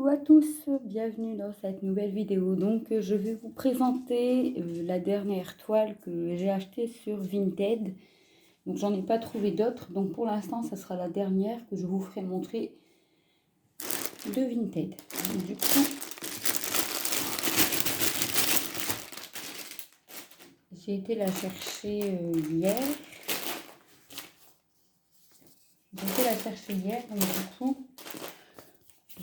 Coucou à tous, bienvenue dans cette nouvelle vidéo. Donc je vais vous présenter la dernière toile que j'ai achetée sur Vinted. Donc j'en ai pas trouvé d'autres, donc pour l'instant ça sera la dernière que je vous ferai montrer de Vinted. Donc, du coup, j'ai été la chercher hier. Donc du coup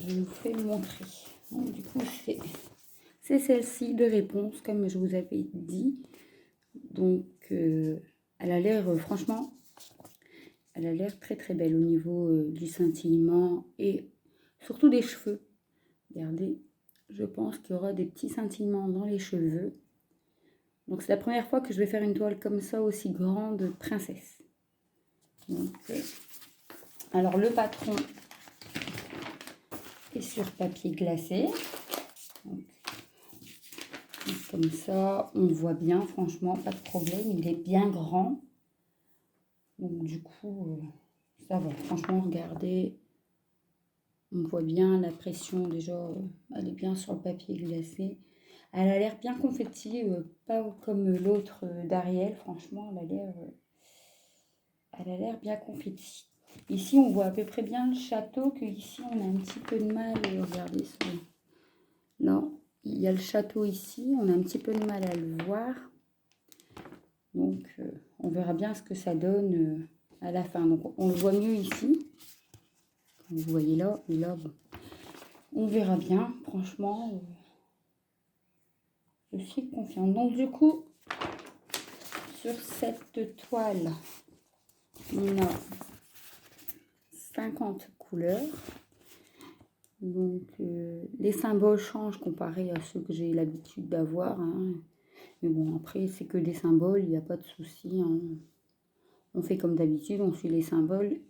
je vous fais montrer. Donc, du coup c'est celle-ci de réponse comme je vous avais dit. Donc elle a l'air franchement, elle a l'air très très belle au niveau du scintillement et surtout des cheveux. Regardez, je pense qu'il y aura des petits scintillements dans les cheveux. Donc c'est la première fois que je vais faire une toile comme ça aussi grande princesse. Donc, alors le patron est sur papier glacé. Donc, comme ça, on voit bien, franchement, pas de problème. Il est bien grand. Donc du coup, ça va. Franchement, regardez. On voit bien la pression déjà. Elle est bien sur le papier glacé. Elle a l'air bien confetti, pas comme l'autre d'Ariel. Franchement, elle a l'air bien confetti. Ici, on voit à peu près bien le château, que ici, on a un petit peu de mal. Regardez ça. Là, il y a le château ici. On a un petit peu de mal à le voir. Donc, on verra bien ce que ça donne à la fin. Donc, on le voit mieux ici. Comme vous voyez là. Et là, bon, on verra bien. Franchement, je suis confiante. Donc, du coup, sur cette toile, on a 50 couleurs. Donc, les symboles changent comparé à ceux que j'ai l'habitude d'avoir. Hein. Mais bon, après, c'est que des symboles, il n'y a pas de souci. Hein. On fait comme d'habitude, on suit les symboles.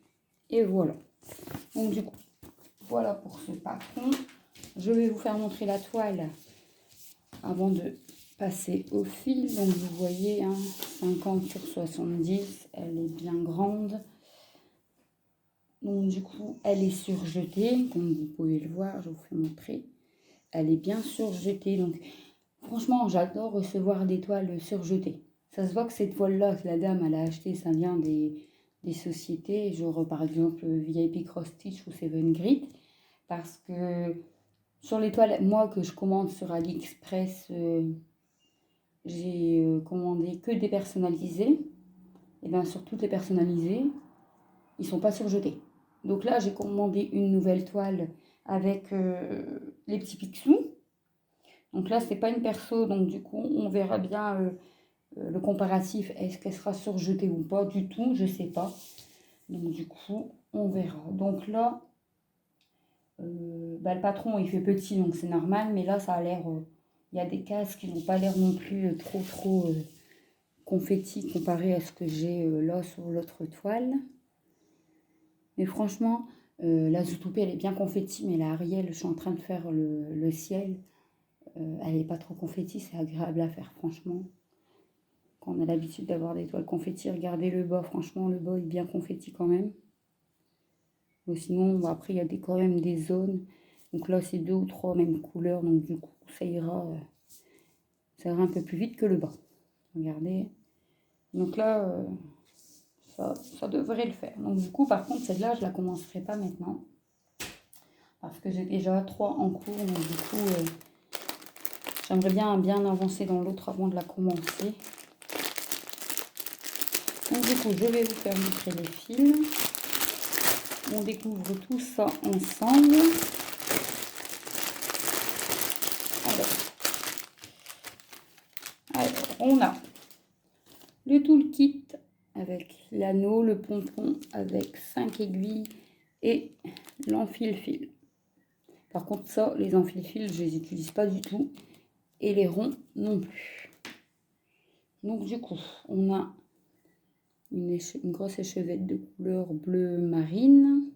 Et voilà. Donc, du coup, voilà pour ce patron. Je vais vous faire montrer la toile avant de passer au fil. Donc, vous voyez, hein, 50 sur 70, elle est bien grande. Donc, du coup, elle est surjetée. Comme vous pouvez le voir, je vous fais montrer. Elle est bien surjetée. Donc, franchement, j'adore recevoir des toiles surjetées. Ça se voit que cette toile-là, que la dame, elle a acheté, ça vient des sociétés, genre par exemple VIP Cross Stitch ou Seven Grit. Parce que sur les toiles, moi, que je commande sur AliExpress, j'ai commandé que des personnalisés. Et bien, sur toutes les personnalisées, ils sont pas surjetés. Donc là, j'ai commandé une nouvelle toile avec les petits pixous. Donc là, c'est pas une perso, donc du coup, on verra bien le comparatif. Est-ce qu'elle sera surjetée ou pas du tout, je sais pas. Donc du coup, on verra. Donc là, le patron, il fait petit, donc c'est normal. Mais là, ça a l'air... il y a des cases qui n'ont pas l'air non plus trop confetti comparé à ce que j'ai là sur l'autre toile. Mais franchement, la Zootopia, elle est bien confetti, mais la Ariel, je suis en train de faire le ciel. Elle n'est pas trop confetti, c'est agréable à faire, franchement. Quand on a l'habitude d'avoir des toiles confetti, regardez le bas, franchement, le bas est bien confetti quand même. Bon, sinon, bon, après, il y a quand même des zones. Donc là, c'est 2 ou 3 mêmes couleurs, donc du coup, ça ira un peu plus vite que le bas. Regardez. Donc là, ça devrait le faire. Donc du coup, par contre, celle-là, je la commencerai pas maintenant. Parce que j'ai déjà 3 en cours. Donc du coup, j'aimerais bien avancer dans l'autre avant de la commencer. Donc du coup, je vais vous faire montrer les fils. On découvre tout ça ensemble. Alors on a le toolkit avec l'anneau, le pompon avec 5 aiguilles et l'enfile-fil. Par contre, ça, les enfile-fils, je les utilise pas du tout. Et les ronds non plus. Donc, du coup, on a une grosse échevette de couleur bleu marine.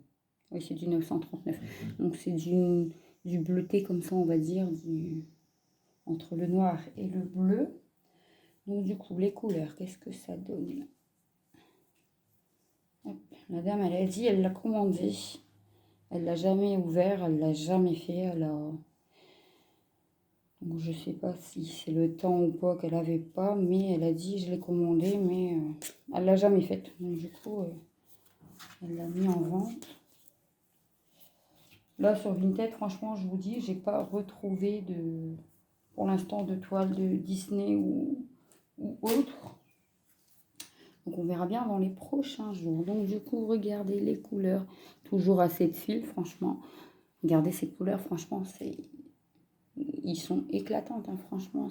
Oui, c'est du 939. Donc, c'est du bleuté comme ça, on va dire, entre le noir et le bleu. Donc, du coup, les couleurs, qu'est-ce que ça donne? Hop, la dame, elle a dit, elle l'a commandé. Elle l'a jamais ouvert, elle l'a jamais fait. Donc, je sais pas si c'est le temps ou quoi qu'elle avait pas, mais elle a dit je l'ai commandé, mais elle l'a jamais faite. Donc du coup, elle l'a mis en vente. Là sur Vinted, franchement, je vous dis, j'ai pas retrouvé pour l'instant de toile de Disney ou autre. Donc on verra bien dans les prochains jours. Donc du coup, regardez les couleurs, toujours assez de fil, franchement. Regardez ces couleurs, franchement, ils sont éclatantes, hein, franchement,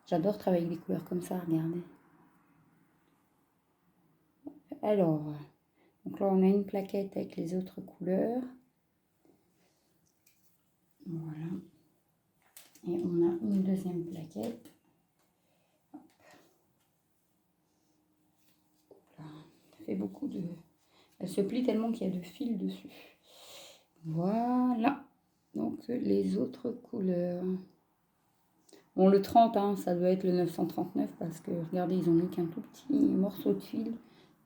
j'adore travailler avec des couleurs comme ça, regardez. Alors, donc là on a une plaquette avec les autres couleurs. Voilà. Et on a une deuxième plaquette. Là, ça fait beaucoup de... Elle se plie tellement qu'il y a de fils dessus. Voilà. Donc les autres couleurs. Bon, le 30, hein, ça doit être le 939 parce que, regardez, ils ont mis qu'un tout petit morceau de fil.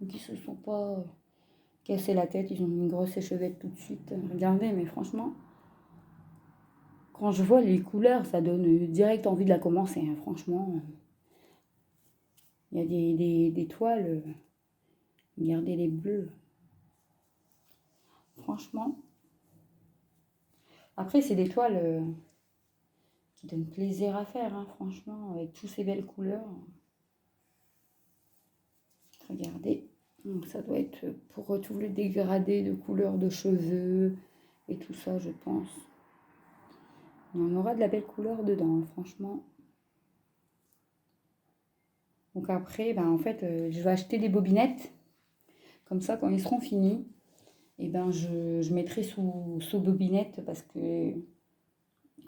Donc ils se sont pas cassé la tête, ils ont mis une grosse échevette tout de suite. Regardez, mais franchement, quand je vois les couleurs, ça donne direct envie de la commencer, hein, franchement. Il y a des toiles, regardez les bleus. Franchement. Après, c'est des toiles qui donnent plaisir à faire, hein, franchement, avec toutes ces belles couleurs. Regardez. Donc ça doit être pour tous les dégradés de couleurs de cheveux et tout ça, je pense. On aura de la belle couleur dedans, franchement. Donc après, ben, en fait, je vais acheter des bobinettes. Comme ça, quand ils seront finis, et ben, je mettrai sous bobinette parce que,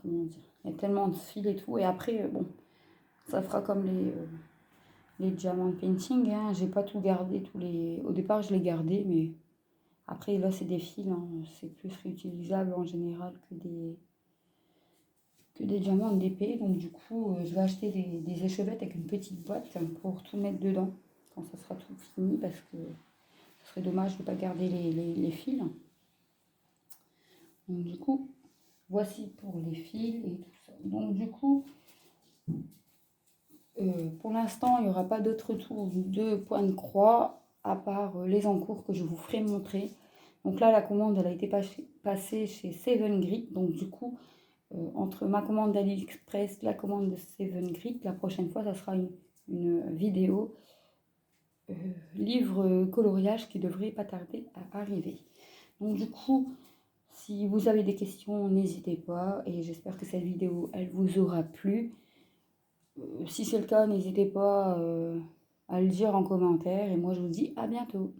comment dire, il y a tellement de fils et tout. Et après, bon, ça fera comme les diamant painting. Hein. J'ai pas tout gardé, au départ, je les gardais, mais après, là, c'est des fils. Hein. C'est plus réutilisable en général que des diamants d'épée. Donc, du coup, je vais acheter des échevettes avec une petite boîte pour tout mettre dedans quand ça sera tout fini parce que ce serait dommage de ne pas garder les fils. Donc, du coup, voici pour les fils et tout ça. Donc, du coup, pour l'instant, il n'y aura pas d'autre tour de point de croix à part les encours que je vous ferai montrer. Donc là, la commande, elle a été passée chez Seven Grit. Donc, du coup, entre ma commande d'AliExpress, la commande de Seven Grit, la prochaine fois, ça sera une vidéo livre coloriage qui devrait pas tarder à arriver. Donc du coup, si vous avez des questions, n'hésitez pas et j'espère que cette vidéo, elle vous aura plu. Si c'est le cas, n'hésitez pas à le dire en commentaire et moi je vous dis à bientôt.